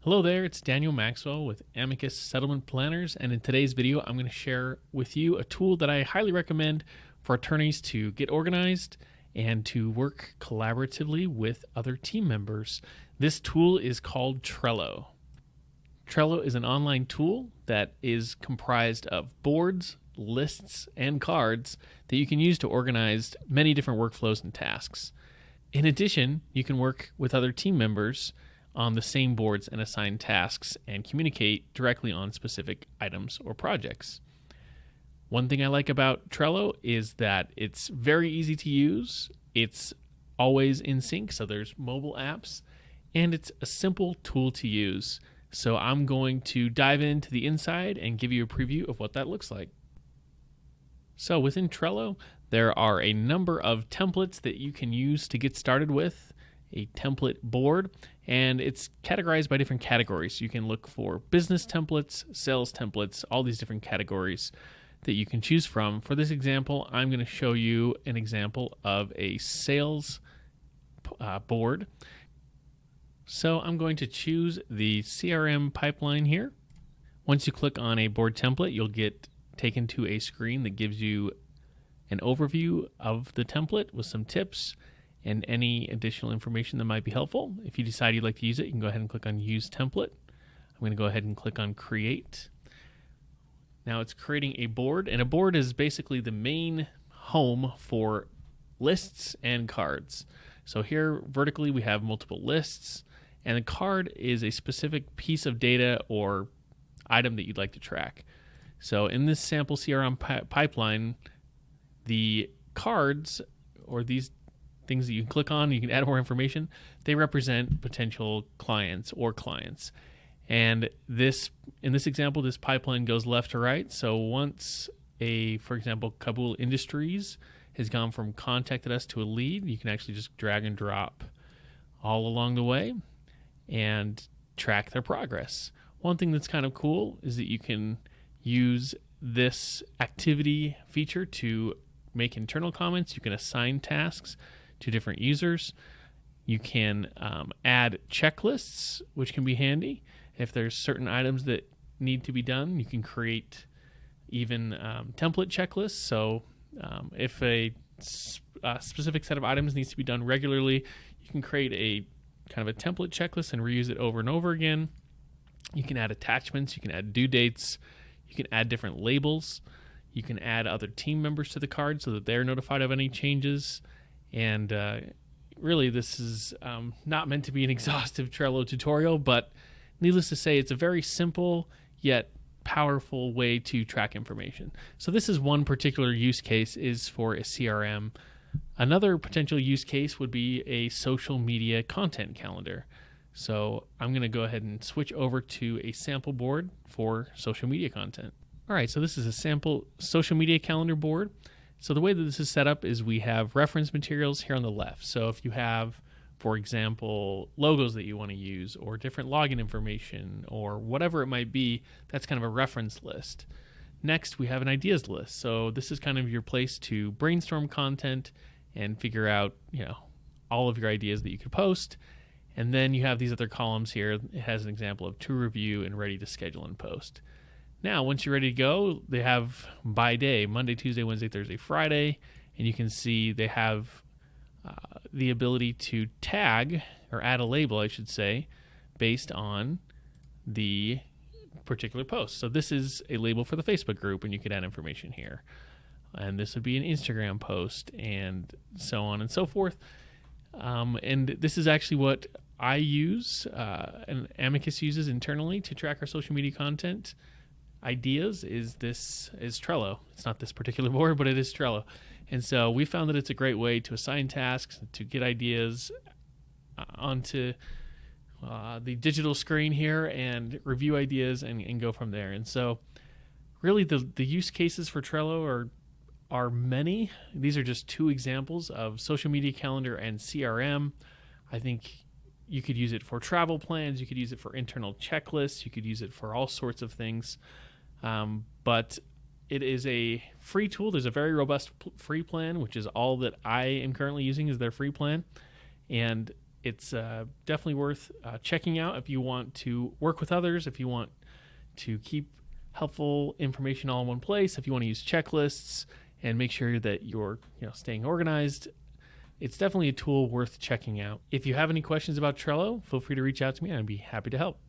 Hello there, it's Daniel Maxwell with Amicus Settlement Planners, and in today's video, I'm going to share with you a tool that I highly recommend for attorneys to get organized and to work collaboratively with other team members. This tool is called Trello. Trello is an online tool that is comprised of boards, lists, and cards that you can use to organize many different workflows and tasks. In addition, you can work with other team members on the same boards and assign tasks and communicate directly on specific items or projects. One thing I like about Trello is that it's very easy to use. It's always in sync, so there's mobile apps, and it's a simple tool to use. So I'm going to dive into the inside and give you a preview of what that looks like. So within Trello, there are a number of templates that you can use to get started with a template board, and it's categorized by different categories. You can look for business templates, sales templates, all these different categories that you can choose from. For this example, I'm going to show you an example of a sales board. So I'm going to choose the CRM pipeline here. Once you click on a board template, you'll get taken to a screen that gives you an overview of the template with some tips and any additional information that might be helpful. If you decide you'd like to use it, you can go ahead and click on Use Template. I'm going to go ahead and click on Create. Now it's creating a board, and a board is basically the main home for lists and cards. So here vertically we have multiple lists, and a card is a specific piece of data or item that you'd like to track. So in this sample CRM pipeline, the cards, or these things that you can click on, you can add more information, they represent potential clients or clients. And in this example, this pipeline goes left to right. So once for example, Kabul Industries has gone from contacted us to a lead, you can actually just drag and drop all along the way and track their progress. One thing that's kind of cool is that you can use this activity feature to make internal comments. You can assign tasks to different users. You can add checklists, which can be handy. If there's certain items that need to be done, you can create even template checklists. So if a specific set of items needs to be done regularly, you can create a kind of a template checklist and reuse it over and over again. You can add attachments. You can add due dates. You can add different labels. You can add other team members to the card so that they're notified of any changes. And really, this is not meant to be an exhaustive Trello tutorial, but needless to say, it's a very simple yet powerful way to track information. So this is one particular use case is for a CRM. Another potential use case would be a social media content calendar. So I'm going to go ahead and switch over to a sample board for social media content. All right, so this is a sample social media calendar board. So the way that this is set up is we have reference materials here on the left. So if you have, for example, logos that you want to use or different login information or whatever it might be, that's kind of a reference list. Next, we have an ideas list. So this is kind of your place to brainstorm content and figure out, all of your ideas that you could post. And then you have these other columns here. It has an example of to review and ready to schedule and post. Now, once you're ready to go, they have by day, Monday, Tuesday, Wednesday, Thursday, Friday, and you can see they have the ability to tag or add a label, I should say, based on the particular post. So this is a label for the Facebook group, and you could add information here. And this would be an Instagram post, and so on and so forth. And this is actually what I use, and Amicus uses internally to track our social media content. Ideas is Trello. It's not this particular board, but it is Trello. And so we found that it's a great way to assign tasks, to get ideas onto the digital screen here and review ideas and go from there. And so really the use cases for Trello are many. These are just two examples of social media calendar and CRM. I think you could use it for travel plans. You could use it for internal checklists. You could use it for all sorts of things. But it is a free tool. There's a very robust free plan, which is all that I am currently using is their free plan. And It's definitely worth checking out if you want to work with others, if you want to keep helpful information all in one place, if you want to use checklists and make sure that you're staying organized. It's definitely a tool worth checking out. If you have any questions about Trello, feel free to reach out to me and I'd be happy to help.